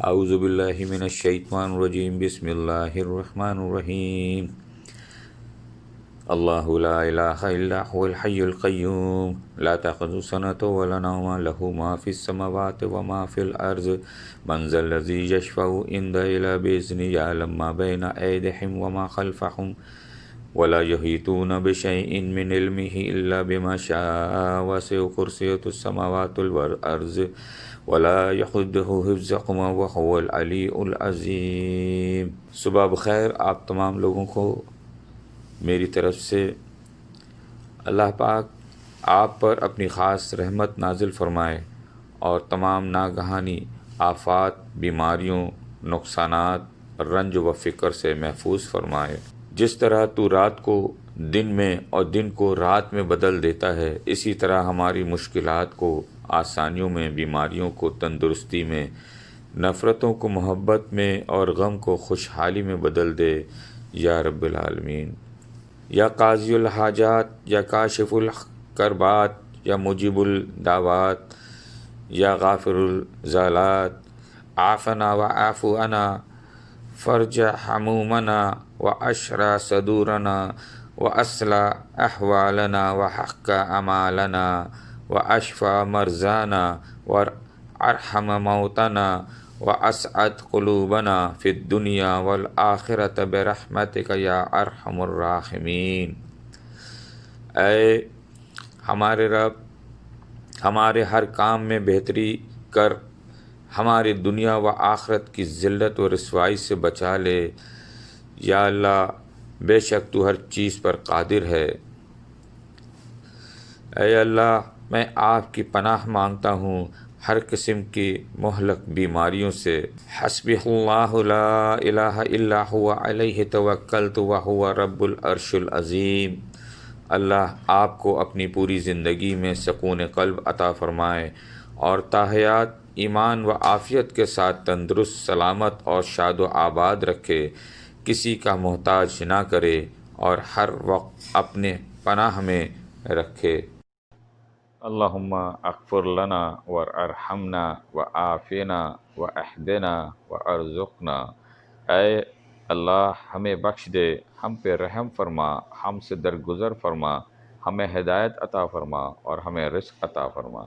اعوذ باللہ من الشیطان الرجیم، بسم اللہ الرحمن الرحیم۔ اللہ لا الہ الا هو الحی القیوم لا تأخذہ سنۃ ولا نوم لہ ما فی السماوات وما فی الارض من ذا الذی یشفع عنده الا بإذنہ یعلم ما بین ایدیہم وما خلفہم ولا یحیطون بشیء من علمہ الا بما شاء وسع کرسیہ السماوات والارض ولا یحدہ حفظہما وہو العلی العظیم۔ صبح بخیر آپ تمام لوگوں کو میری طرف سے۔ اللہ پاک آپ پر اپنی خاص رحمت نازل فرمائے اور تمام ناگہانی آفات، بیماریوں، نقصانات، رنج و فکر سے محفوظ فرمائے۔ جس طرح تو رات کو دن میں اور دن کو رات میں بدل دیتا ہے، اسی طرح ہماری مشکلات کو آسانیوں میں، بیماریوں کو تندرستی میں، نفرتوں کو محبت میں اور غم کو خوشحالی میں بدل دے یا رب العالمین۔ یا قاضی الحاجات، یا کاشف الکربات، یا مجیب الدعوات، یا غافر الزلات، عافنا وعاف عنا، فرج حمومنا واشرح صدورنا واصلح احوالنا وحق اعمالنا واشفى مرضانا وارحم موتنا واسعد قلوبنا فی الدنیا والآخرۃ برحمتک یا ارحم الراحمین۔ اے ہمارے رب، ہمارے ہر کام میں بہتری کر، ہماری دنیا و آخرت کی ذلت و رسوائی سے بچا لے۔ یا اللہ، بے شک تو ہر چیز پر قادر ہے۔ اے اللہ، میں آپ کی پناہ مانگتا ہوں ہر قسم کی مہلک بیماریوں سے۔ حسبی اللہ لا الہ الا هو علیہ توکلت وہو رب العرش العظیم۔ اللہ آپ کو اپنی پوری زندگی میں سکون قلب عطا فرمائے اور تاحیات ایمان و عافیت کے ساتھ تندرست، سلامت اور شاد و آباد رکھے، کسی کا محتاج نہ کرے اور ہر وقت اپنے پناہ میں رکھے۔ اللہم اغفر لنا وارحمنا وعافنا واہدنا وارزقنا۔ اے اللہ، ہمیں بخش دے، ہم پہ رحم فرما، ہم سے درگزر فرما، ہمیں ہدایت عطا فرما اور ہمیں رزق عطا فرما۔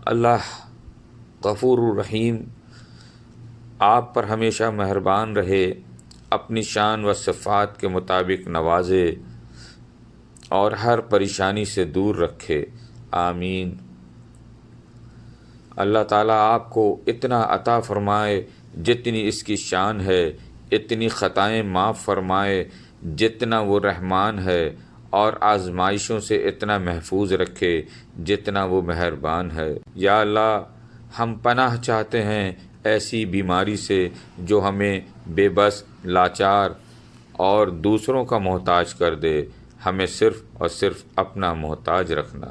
اللہ غفور الرحیم آپ پر ہمیشہ مہربان رہے، اپنی شان و صفات کے مطابق نوازے اور ہر پریشانی سے دور رکھے، آمین۔ اللہ تعالیٰ آپ کو اتنا عطا فرمائے جتنی اس کی شان ہے، اتنی خطائیں معاف فرمائے جتنا وہ رحمان ہے، اور آزمائشوں سے اتنا محفوظ رکھے جتنا وہ مہربان ہے۔ یا اللہ، ہم پناہ چاہتے ہیں ایسی بیماری سے جو ہمیں بے بس، لاچار اور دوسروں کا محتاج کر دے، ہمیں صرف اور صرف اپنا محتاج رکھنا۔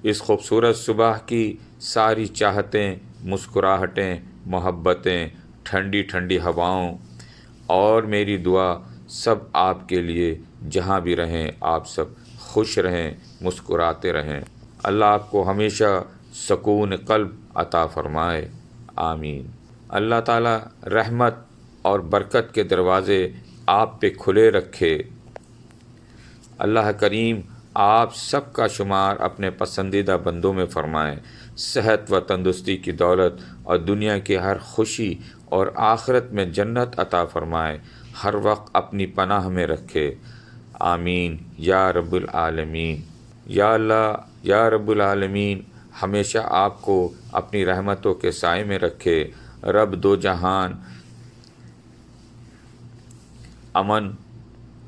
اس خوبصورت صبح کی ساری چاہتیں، مسکراہٹیں، محبتیں، ٹھنڈی ٹھنڈی ہواؤں اور میری دعا سب آپ کے لیے، جہاں بھی رہیں آپ سب خوش رہیں، مسکراتے رہیں۔ اللہ آپ کو ہمیشہ سکون قلب عطا فرمائے، آمین۔ اللہ تعالیٰ رحمت اور برکت کے دروازے آپ پہ کھلے رکھے۔ اللہ کریم آپ سب کا شمار اپنے پسندیدہ بندوں میں فرمائیں، صحت و تندرستی کی دولت اور دنیا کی ہر خوشی اور آخرت میں جنت عطا فرمائے، ہر وقت اپنی پناہ میں رکھے، آمین یا رب العالمین۔ یا اللہ، یا رب العالمین، ہمیشہ آپ کو اپنی رحمتوں کے سائے میں رکھے۔ رب دو جہان امن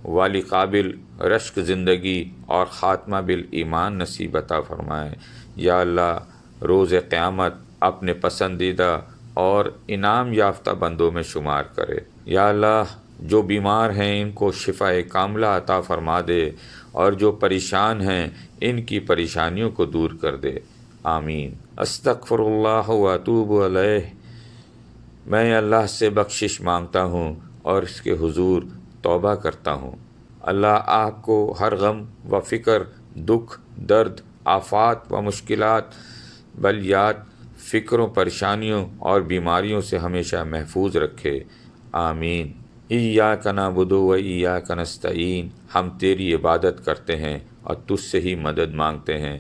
والی قابل رشک زندگی اور خاتمہ بالایمان نصیب عطا فرمائے۔ یا اللہ، روز قیامت اپنے پسندیدہ اور انعام یافتہ بندوں میں شمار کرے۔ یا اللہ، جو بیمار ہیں ان کو شفاء کاملہ عطا فرما دے، اور جو پریشان ہیں ان کی پریشانیوں کو دور کر دے، آمین۔ استغفر اللہ واتوب الیہ۔ میں اللہ سے بخشش مانگتا ہوں اور اس کے حضور توبہ کرتا ہوں۔ اللہ آپ کو ہر غم و فکر، دکھ، درد، آفات و مشکلات، بلیات، فکروں، پریشانیوں اور بیماریوں سے ہمیشہ محفوظ رکھے، آمین۔ ایاک نعبد و ایاک نستعین، ہم تیری عبادت کرتے ہیں اور تجھ سے ہی مدد مانگتے ہیں۔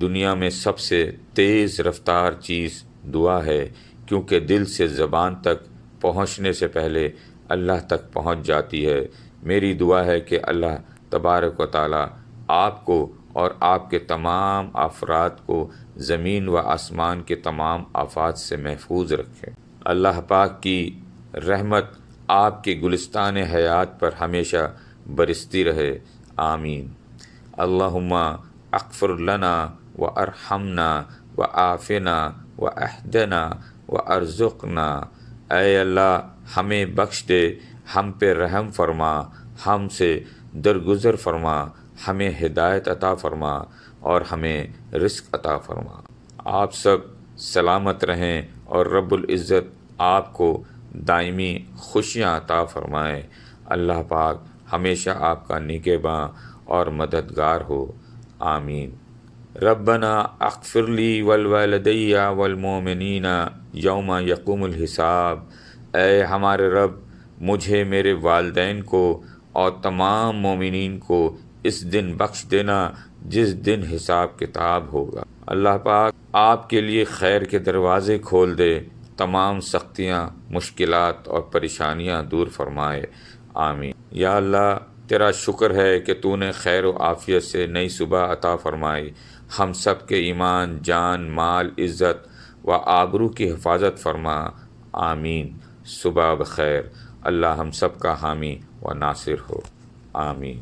دنیا میں سب سے تیز رفتار چیز دعا ہے، کیونکہ دل سے زبان تک پہنچنے سے پہلے اللہ تک پہنچ جاتی ہے۔ میری دعا ہے کہ اللہ تبارک و تعالی آپ کو اور آپ کے تمام افراد کو زمین و آسمان کے تمام آفات سے محفوظ رکھے۔ اللہ پاک کی رحمت آپ کے گلستان حیات پر ہمیشہ برستی رہے، آمین۔ اللہم اغفر لنا وارحمنا وعافنا واہدنا وارزقنا، اے اللہ ہمیں بخش دے، ہم پہ رحم فرما، ہم سے درگزر فرما، ہمیں ہدایت عطا فرما اور ہمیں رزق عطا فرما۔ آپ سب سلامت رہیں اور رب العزت آپ کو دائمی خوشیاں عطا فرمائے۔ اللہ پاک ہمیشہ آپ کا نگہباں اور مددگار ہو، آمین۔ ربنا اغفر لی ولوالدی والمؤمنین یوم یقوم الحساب، اے ہمارے رب مجھے، میرے والدین کو اور تمام مومنین کو اس دن بخش دینا جس دن حساب کتاب ہوگا۔ اللہ پاک آپ کے لیے خیر کے دروازے کھول دے، تمام سختیاں، مشکلات اور پریشانیاں دور فرمائے، آمین۔ یا اللہ تیرا شکر ہے کہ تو نے خیر و عافیت سے نئی صبح عطا فرمائی، ہم سب کے ایمان، جان، مال، عزت و آبرو کی حفاظت فرما، آمین۔ صبح بخیر۔ اللہ ہم سب کا حامی و ناصر ہو، آمین۔